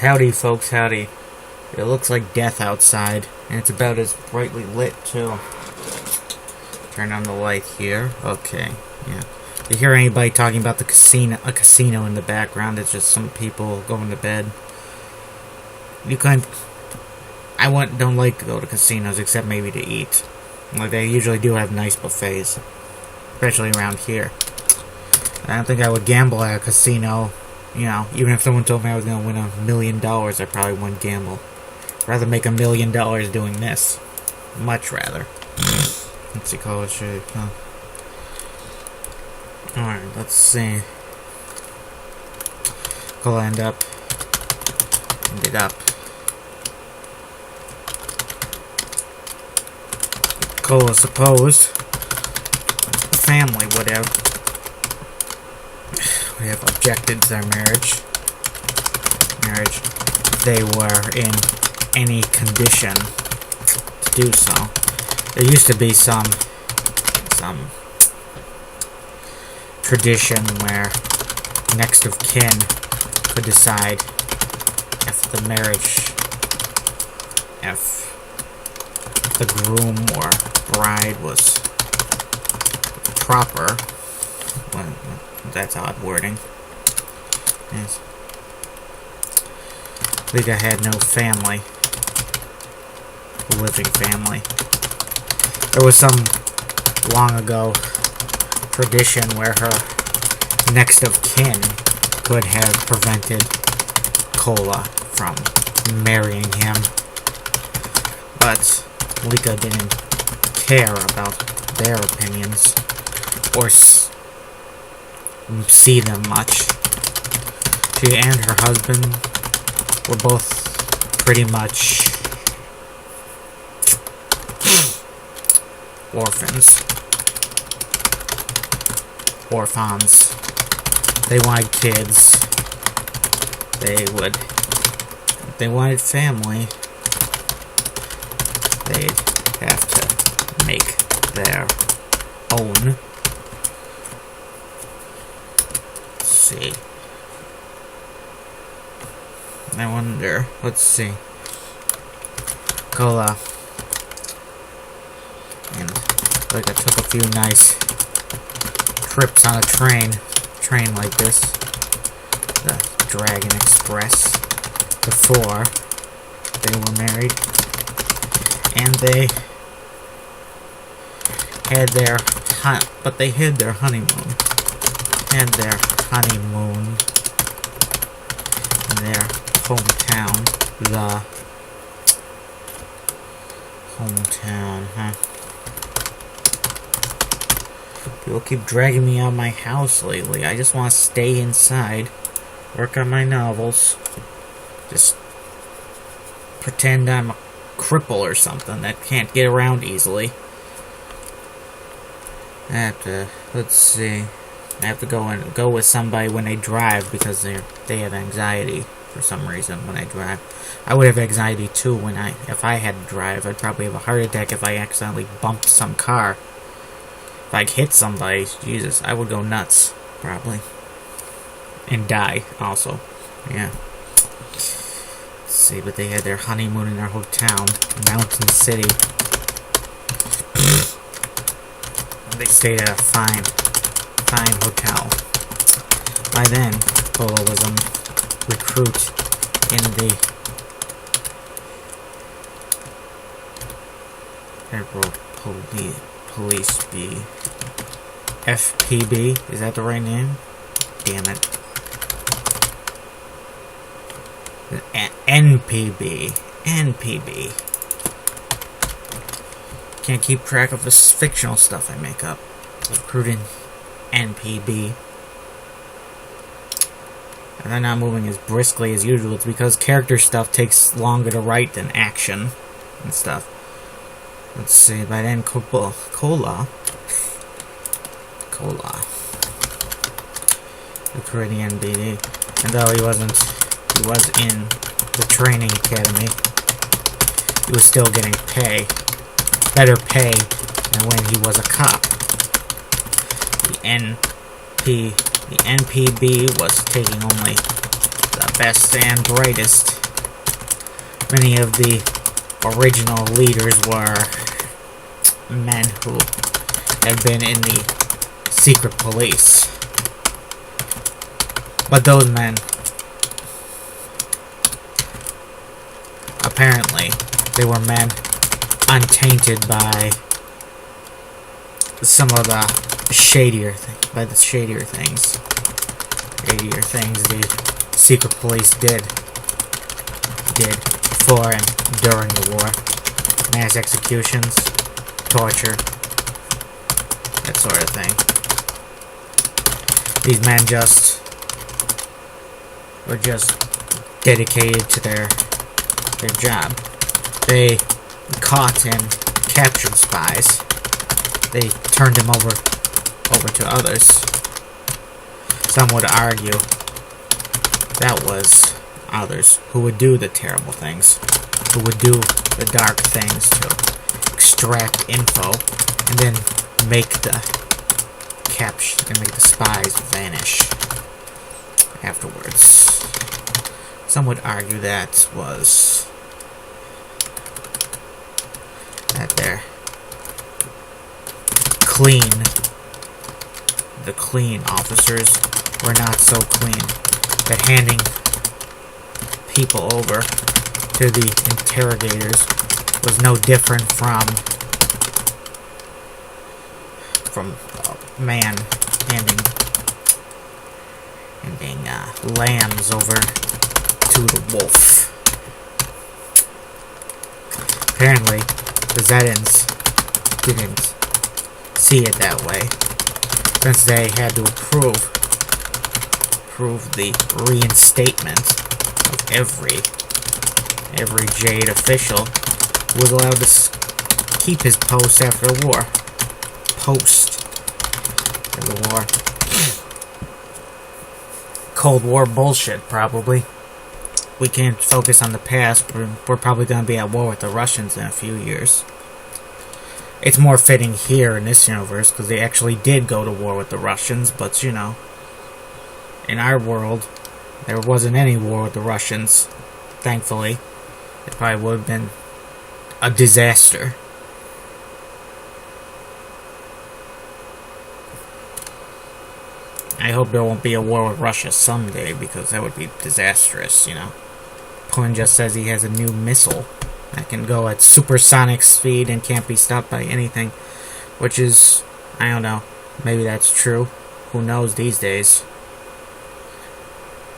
Howdy, folks, howdy. It looks like death outside, and it's about as brightly lit, too. Turn on the light here. Okay, yeah. If you hear anybody talking about a casino in the background, it's just some people going to bed. Don't like to go to casinos, except maybe to eat. Like, they usually do have nice buffets. Especially around here. I don't think I would gamble at a casino. You know, even if someone told me I was going to win $1 million, I probably wouldn't gamble. I'd rather make $1 million doing this. Much rather. Let's see, color shape, huh? Alright, let's see. We'll end it up. Cola supposed family would have objected to their marriage. They were in any condition to do so. There used to be some tradition where next of kin could decide if the groom or bride was proper. Well, that's odd wording. Yes. Lita had no family. Living family. There was some long ago tradition where her next of kin could have prevented Cola from marrying him. But Lika didn't care about their opinions or see them much. She and her husband were both pretty much orphans. They wanted kids. If they wanted family, they'd have to make their own. Let's see. I wonder. Let's see. Cola. And like I took a few nice trips on a train like this, the Dragon Express, before they were married, and they had their honeymoon in their hometown, huh? People keep dragging me out of my house lately. I just want to stay inside, work on my novels, just pretend I'm a cripple or something that can't get around easily. Let's see. I have to go with somebody when they drive because they have anxiety for some reason when I drive. I would have anxiety too if I had to drive. I'd probably have a heart attack if I accidentally bumped some car. If I hit somebody, Jesus, I would go nuts, probably. And die, also. Yeah. Let's see, but they had their honeymoon in their hometown, Mountain City. They stayed at a fine hotel. By then, Polo was a recruit in the Federal Police FPB. Is that the right name? Damn it. NPB. Can't keep track of this fictional stuff I make up. Recruiting NPB. And they're not moving as briskly as usual. It's because character stuff takes longer to write than action and stuff. Let's see, by then Cola, recruiting NPB. And though he was in the training academy, he was still getting better pay than when he was a cop. The NPB was taking only the best and brightest. Many of the original leaders were men who had been in the secret police. But those men, apparently, they were men untainted by some of the shadier things the secret police did before and during the war. Mass executions, torture, that sort of thing. These men were just dedicated to their job. They caught and captured spies. They turned them over to others. Some would argue that was others who would do the terrible things, who would do the dark things to extract info and then make the spies vanish afterwards. Some would argue that they're the clean officers were not so clean, that handing people over to the interrogators was no different from a man handing lambs over to the wolf. Apparently, the Zetins didn't see it that way, since they had to approve the reinstatement of every Jade official who was allowed to keep his post after the war. Cold War bullshit, probably. We can't focus on the past. We're probably going to be at war with the Russians in a few years. It's more fitting here in this universe because they actually did go to war with the Russians, but in our world, there wasn't any war with the Russians, thankfully. It probably would have been a disaster. I hope there won't be a war with Russia someday, because that would be disastrous, Putin just says he has a new missile that can go at supersonic speed and can't be stopped by anything, which is, I don't know, maybe that's true. Who knows these days?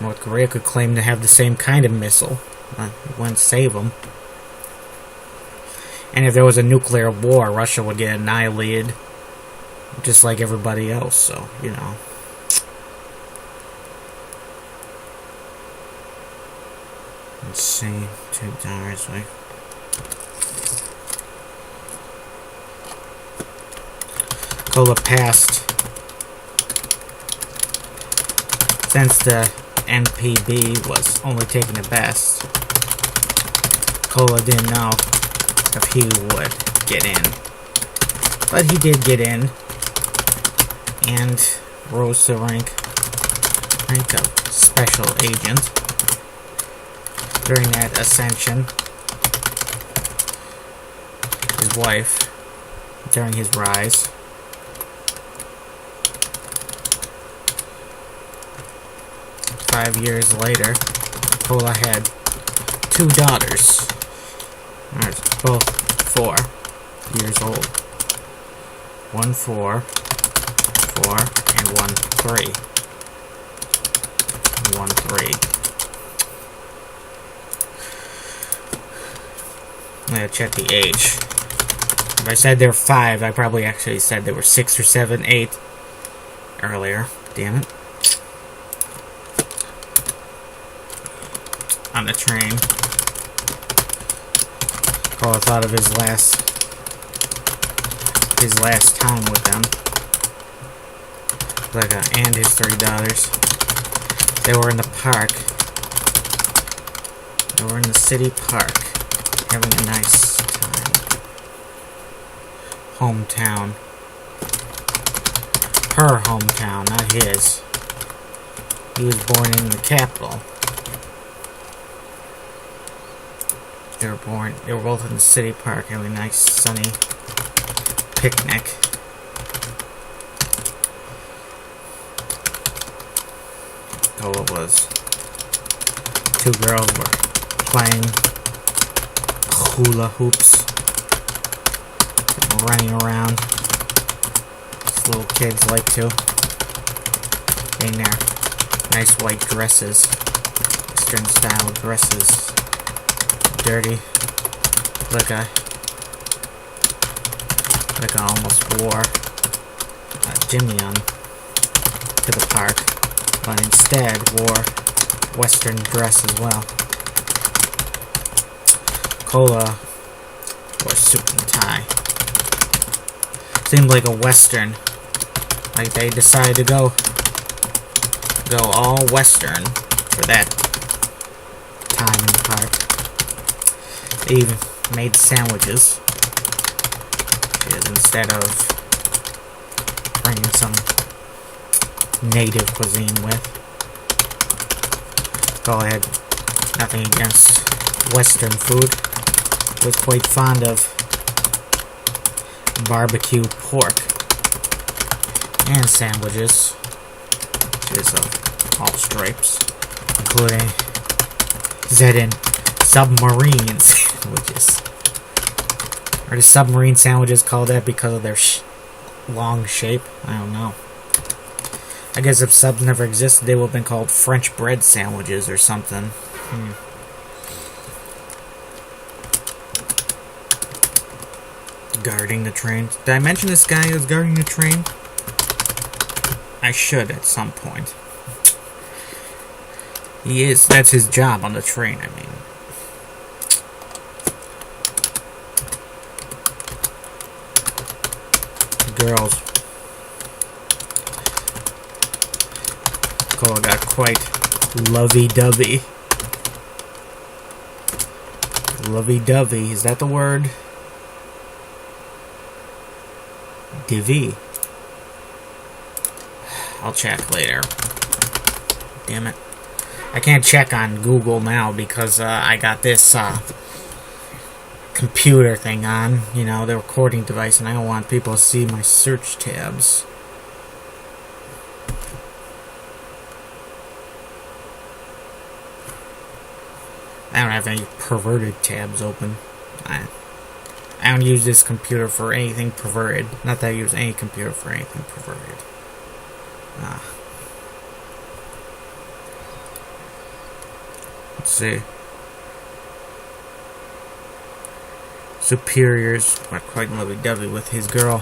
North Korea could claim to have the same kind of missile. It wouldn't save them. And if there was a nuclear war, Russia would get annihilated, just like everybody else, so, Let's see, $2, wait. Cola passed. Since the NPB was only taking the best, Cola didn't know if he would get in. But he did get in, and rose to rank of special agent. During that ascension, his wife, during his rise, five years later, Kola had two daughters. Both 4 years old. 1 4, 4, and 1 3. 1 3. I'm gonna check the age. If I said they're 5, I probably actually said they were 6 or 7, 8 earlier. Damn it. On the train. Kola thought of his last time with them. And his 3 daughters. They were in the park. They were in the city park, having a nice time. Hometown. Her hometown, not his. He was born in the capital. They were both in the city park having a nice sunny picnic. Cola was. Two girls were playing hula hoops, running around. These little kids like to. In their nice white dresses, Western style dresses. Dirty. Like I almost wore a Jimmy to the park, but instead wore Western dress as well. Cola wore suit and tie. Seemed like a Western. Like they decided to go all Western for that time in the park. They even made sandwiches. Because instead of bringing some native cuisine with. Go ahead. Nothing against Western food. Was quite fond of barbecue pork and sandwiches, which is of all stripes, including Zedin submarines, which is, are the submarine sandwiches called that because of their long shape? I don't know. I guess if subs never existed, they would have been called French bread sandwiches or something. Guarding the train. Did I mention this guy who's guarding the train? I should at some point. He is. That's his job on the train, I mean. The girls. Cola got quite lovey-dovey. Lovey-dovey, is that the word? Divvy. I'll check later. Damn it. I can't check on Google now because I got this computer thing on, you know, the recording device, and I don't want people to see my search tabs. I don't have any perverted tabs open. I don't use this computer for anything perverted. Not that I use any computer for anything perverted. Let's see. Superior's quite lovey-dovey with his girl.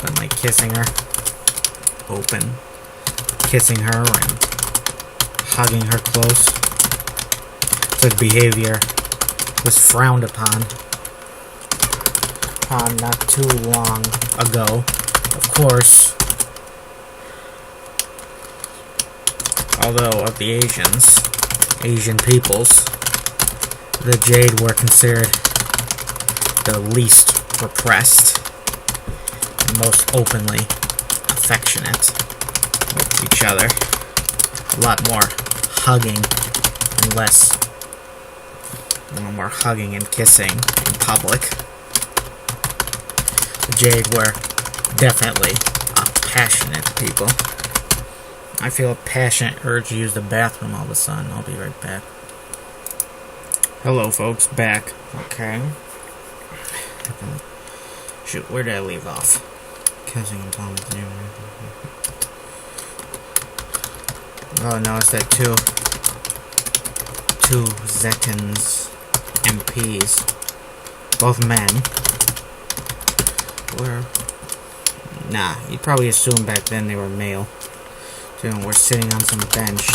But like kissing her. Open. Kissing her and hugging her close. Such behavior was frowned upon not too long ago. Of course, although of the Asian peoples, the Jade were considered the least repressed and most openly affectionate with each other. A lot more hugging and less. A little more hugging and kissing in public. The Jade were definitely passionate people. I feel a passionate urge to use the bathroom all of a sudden. I'll be right back. Hello, folks. Back. Okay. Shoot, where did I leave off? Kissing and Tom. Oh, notice that two Zetins MPs, both men, were, you'd probably assume back then they were male. So we're sitting on some bench,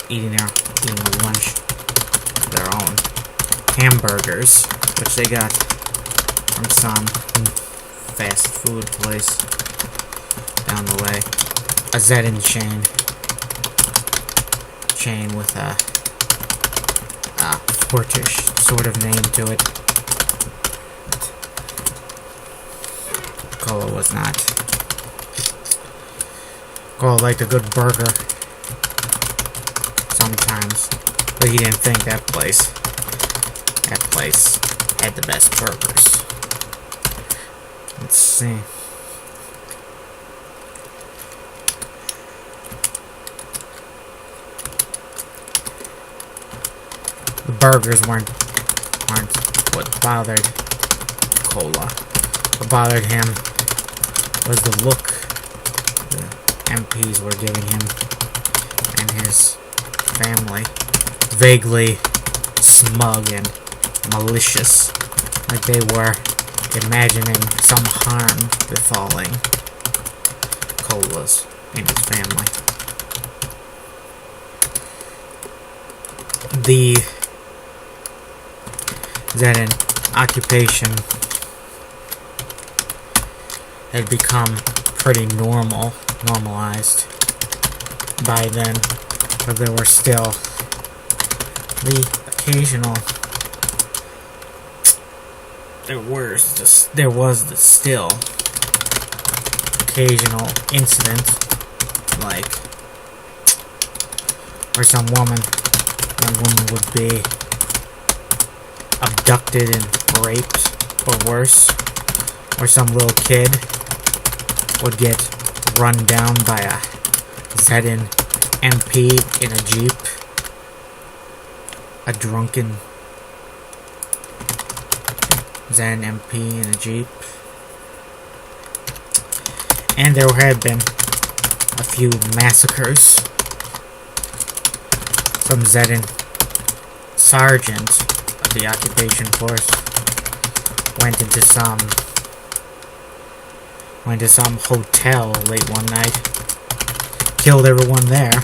eating a lunch of their own hamburgers, which they got from some fast food place down the way. A Zeddin chain with a Fortish sort of name to it. Cola was not. Cola liked a good burger. sometimes, but he didn't think that place had the best burgers. Let's see. The burgers weren't what bothered Cola. What bothered him was the look the MPs were giving him and his family. Vaguely smug and malicious, like they were imagining some harm befalling Cola's and his family. The Zenin occupation had become pretty normalized by then, but there were still the occasional there was the still occasional incident, like where some woman would be abducted and raped, or worse, or some little kid would get run down by a Zenin MP in a jeep, a drunken Zen MP in a jeep. And there had been a few massacres. Some Zenin sergeant of the occupation force went into some hotel late one night, killed everyone there,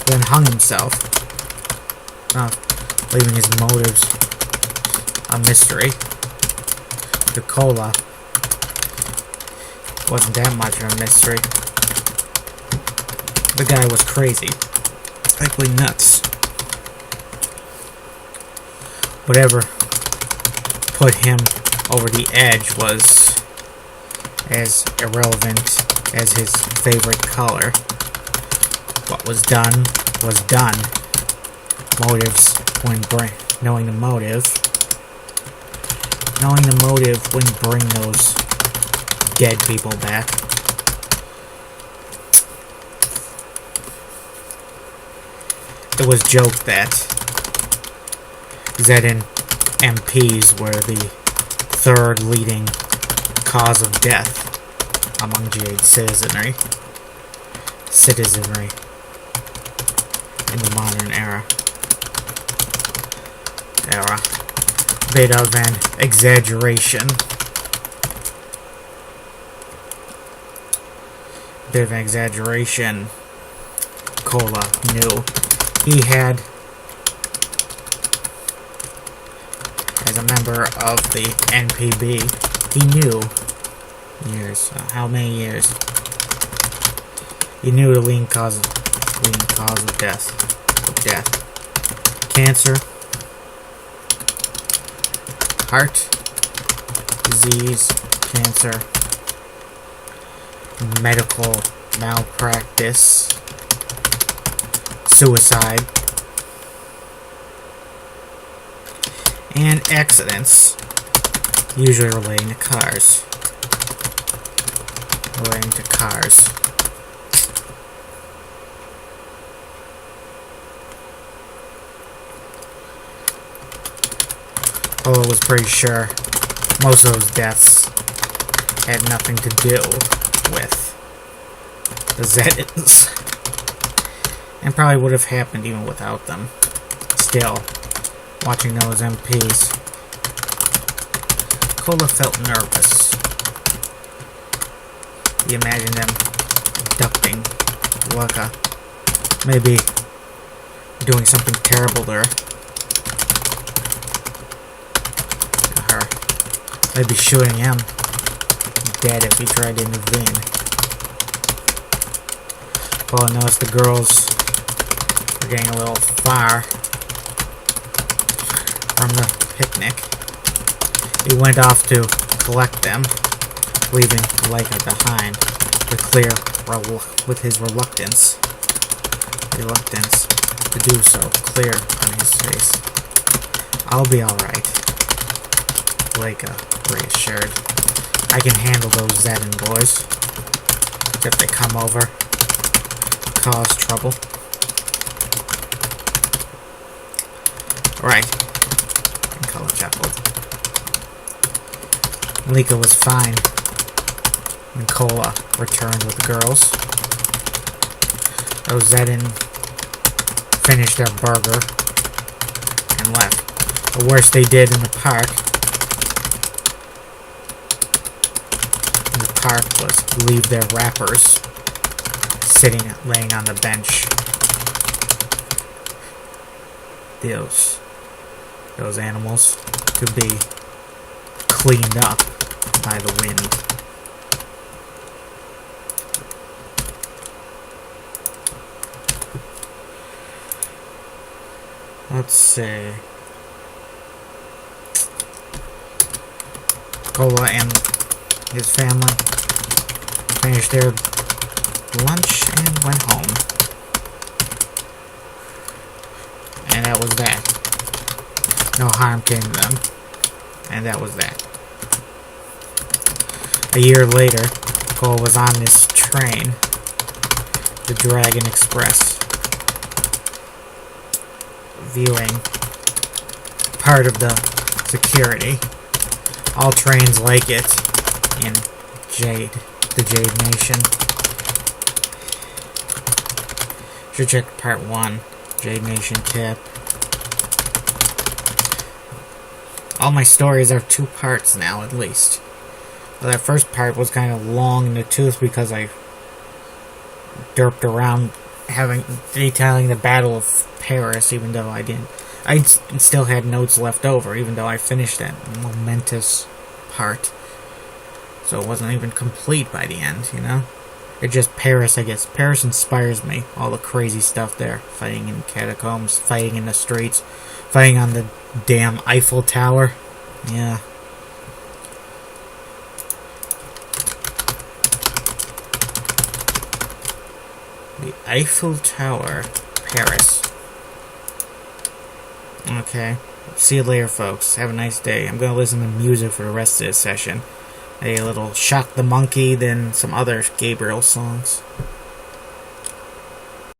then hung himself, leaving his motives a mystery. The Cola wasn't that much of a mystery. The guy was crazy, likely nuts. Whatever put him over the edge was as irrelevant as his favorite color. What was done was done. Motives knowing the motive wouldn't bring those dead people back. It was joked that Zenin MPs were the third leading cause of death among Jade citizenry in the modern era. Bit of an exaggeration. Cola knew. He had, as a member of the NPB, he knew how many years? He knew the leading cause of death. Cancer, heart disease, cancer, medical malpractice, suicide, and accidents, usually relating to cars. Polo was pretty sure most of those deaths had nothing to do with the Zenins, and probably would have happened even without them. Still, watching those MPs, Cola felt nervous. He imagined them abducting Luca, maybe doing something terrible to her. Maybe shooting him dead if he tried to intervene. Paul noticed the girls were getting a little far from the picnic. He went off to collect them, leaving Leica behind with his reluctance. reluctance to do so clear on his face. I'll be alright, Blake reassured. I can handle those Zedin boys. If they come over, cause trouble. Right, Cullen chuckled. Malika was fine when Cola returned with the girls. Those Zedin finished their burger and left. The worst they did in the park was leave their wrappers laying on the bench. Those animals could be cleaned up by the wind. Let's see. Cola and his family finished their lunch and went home. And that was that. No harm came to them. And that was that. A year later, Cole was on this train, the Dragon Express, viewing part of the security. All trains like it in the Jade Nation. Should check part 1, Jade Nation tip. All my stories are 2 parts now, at least. Well, that first part was kind of long in the tooth because I derped around detailing the Battle of Paris, even though I didn't. I still had notes left over, even though I finished that momentous part. So it wasn't even complete by the end, you know? It's just Paris, I guess. Paris inspires me. All the crazy stuff there. Fighting in catacombs, fighting in the streets, fighting on the damn Eiffel Tower. Yeah. The Eiffel Tower, Paris. Okay. See you later, folks. Have a nice day. I'm gonna listen to music for the rest of this session. A little Shock the Monkey, then some other Gabriel songs.